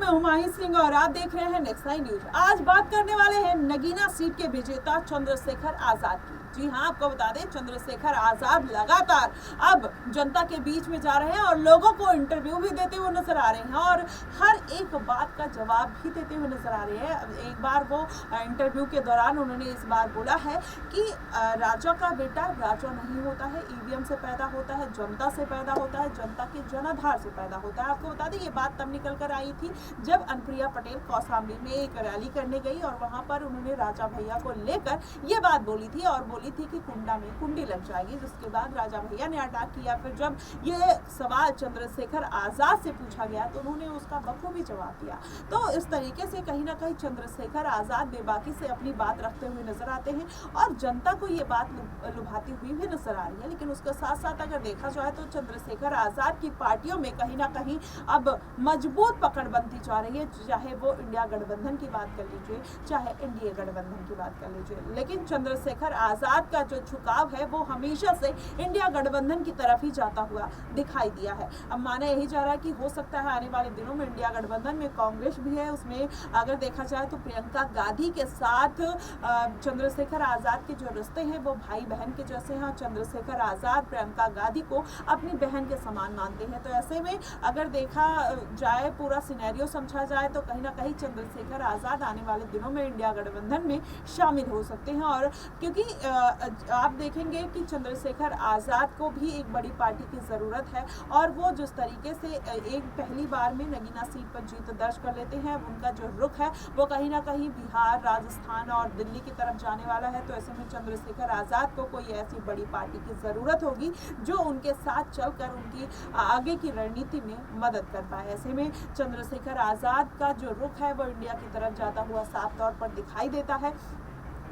मैं हुमायूं सिंह और आप देख रहे हैं नेक्स्ट नाइन न्यूज। आज बात करने वाले हैं नगीना सीट के विजेता चंद्रशेखर आजाद की। जी हाँ, आपको बता दें चंद्रशेखर आजाद लगातार अब जनता के बीच में जा रहे हैं और लोगों को इंटरव्यू भी देते हुए नजर आ रहे हैं और हर एक बात का जवाब भी देते हुए नजर आ रहे हैं। एक बार वो इंटरव्यू के दौरान उन्होंने इस बार बोला है कि राजा का बेटा राजा नहीं होता है, ईवीएम से पैदा होता है, जनता से पैदा होता है, जनता के जनाधार से पैदा होता है। आपको बता दें ये बात तब निकल कर आई थी जब अनुप्रिया पटेल कौशाम्बी में एक रैली करने गई और वहां पर उन्होंने राजा भैया को लेकर ये बात बोली थी और बोली थी कि कुंडा में कुंडी लग जाएगी, जिसके बाद राजा भैया ने अटैक किया। फिर जब ये सवाल चंद्रशेखर आजाद से पूछा गया तो उन्होंने उसका बखूबी जवाब दिया। तो इस तरीके से कहीं ना कहीं चंद्रशेखर आजाद बेबाकी से अपनी बात रखते हुए नजर आते हैं और जनता को ये बात लुभाती हुई भी नजर आ रही है। लेकिन उसके साथ साथ अगर देखा जाए तो चंद्रशेखर आजाद की पार्टियों में कहीं ना कहीं अब मजबूत पकड़ बनती जा रही है, चाहे वो इंडिया गठबंधन की बात कर लीजिए, चाहे एनडीए गठबंधन की बात कर लीजिए। लेकिन चंद्रशेखर आजाद का जो झुकाव है वो हमेशा से इंडिया गठबंधन की तरफ ही जाता हुआ दिखाई दिया है। अब माना यही जा रहा है कि हो सकता है आने वाले दिनों में इंडिया गठबंधन में कांग्रेस भी है, उसमें अगर देखा जाए तो प्रियंका गांधी के साथ चंद्रशेखर आजाद के जो रिश्ते हैं वो भाई बहन के जैसे हैं। चंद्रशेखर आजाद प्रियंका गांधी को अपनी बहन के समान मानते हैं। तो ऐसे में अगर देखा जाए, पूरा सिनेरियो समझा जाए तो कहीं ना कहीं चंद्रशेखर आजाद आने वाले दिनों में इंडिया गठबंधन में शामिल हो सकते हैं। और क्योंकि आप देखेंगे कि चंद्रशेखर आजाद को भी एक बड़ी पार्टी की जरूरत है और वो जिस तरीके से एक पहली बार में नगीना सीट पर जीत दर्ज कर लेते हैं, उनका जो रुख है वो कहीं ना कहीं बिहार, राजस्थान और दिल्ली की तरफ जाने वाला है। तो ऐसे में चंद्रशेखर आजाद को कोई ऐसी बड़ी पार्टी की जरूरत होगी जो उनके साथ चलकर उनकी आगे की रणनीति में मदद कर पाए। ऐसे में चंद्रशेखर आजाद का जो रुख है वो इंडिया की तरफ जाता हुआ साफ तौर पर दिखाई देता है।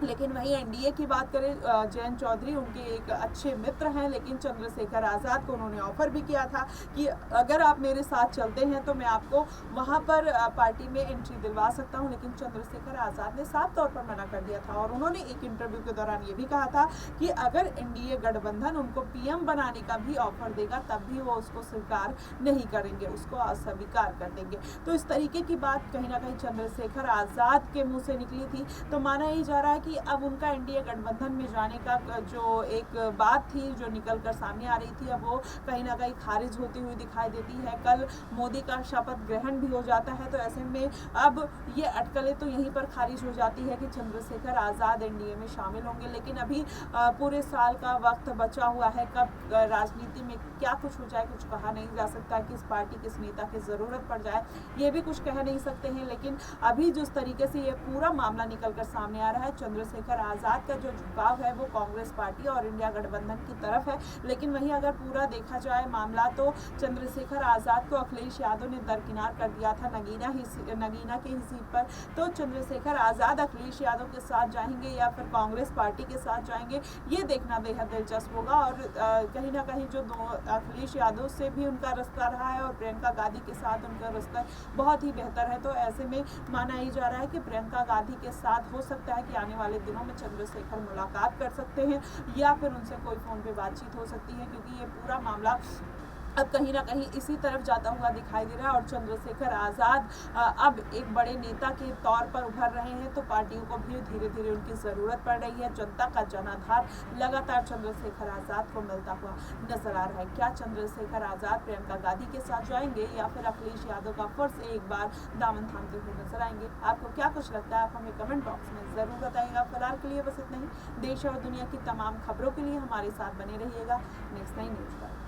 लेकिन वहीं एनडीए की बात करें, जयंत चौधरी उनके एक अच्छे मित्र हैं, लेकिन चंद्रशेखर आजाद को उन्होंने ऑफर भी किया था कि अगर आप मेरे साथ चलते हैं तो मैं आपको वहां पर पार्टी में एंट्री दिलवा सकता हूं। लेकिन चंद्रशेखर आजाद ने साफ तौर पर मना कर दिया था और उन्होंने एक इंटरव्यू के दौरान ये भी कहा था कि अगर एनडीए गठबंधन उनको पीएम बनाने का भी ऑफर देगा तब भी वो उसको स्वीकार नहीं करेंगे, उसको अस्वीकार कर देंगे। तो इस तरीके की बात कहीं ना कहीं चंद्रशेखर आजाद के मुंह से निकली थी। तो माना ही जा रहा है कि अब उनका एनडीए गठबंधन में जाने का जो एक बात थी जो निकल कर सामने आ रही थी, अब वो कहीं ना कहीं खारिज होती हुई दिखाई देती है। कल मोदी का शपथ ग्रहण भी हो जाता है, तो ऐसे में अब ये अटकलें तो यहीं पर खारिज हो जाती है कि चंद्रशेखर आजाद एनडीए में शामिल होंगे। लेकिन अभी पूरे साल का वक्त बचा हुआ है, कब राजनीति में क्या कुछ हो जाए कुछ कहा नहीं जा सकता, किस पार्टी किस नेता की जरूरत पड़ जाए ये भी कुछ कह नहीं सकते हैं। लेकिन अभी जिस तरीके से ये पूरा मामला निकल कर सामने आ रहा है, चंद्रशेखर आजाद का जो झुकाव है वो कांग्रेस पार्टी और इंडिया गठबंधन की तरफ है। लेकिन वहीं अगर पूरा देखा जाए मामला तो चंद्रशेखर आजाद को अखिलेश यादव ने दरकिनार कर दिया था नगीना की ही सीट पर। तो चंद्रशेखर आजाद अखिलेश यादव के साथ जाएंगे या फिर कांग्रेस पार्टी के साथ जाएंगे, ये देखना बेहद दिलचस्प होगा। और कहीं ना कहीं जो अखिलेश यादव से भी उनका रिश्ता रहा है और प्रियंका गांधी के साथ उनका रिश्ता बहुत ही बेहतर है। तो ऐसे में माना ही जा रहा है कि प्रियंका गांधी के साथ हो सकता है कि आने वाले दिनों में चंद्रशेखर मुलाकात कर सकते हैं या फिर उनसे कोई फोन पे बातचीत हो सकती है, क्योंकि ये पूरा मामला अब कहीं ना कहीं इसी तरफ जाता हुआ दिखाई दे रहा है। और चंद्रशेखर आजाद अब एक बड़े नेता के तौर पर उभर रहे हैं, तो पार्टियों को भी धीरे धीरे उनकी ज़रूरत पड़ रही है। जनता का जनाधार लगातार चंद्रशेखर आजाद को मिलता हुआ नजर आ रहा है। क्या चंद्रशेखर आजाद प्रियंका गांधी के साथ जाएंगे या फिर अखिलेश यादव का फिर से एक बार दामन थामते हुए नजर आएंगे? आपको क्या कुछ लगता है आप हमें कमेंट बॉक्स में ज़रूर बताइएगा। फिलहाल के लिए बस इतना ही। देश और दुनिया की तमाम खबरों के लिए हमारे साथ बने रहिएगा नेक्स्ट नाइन न्यूज़ पर।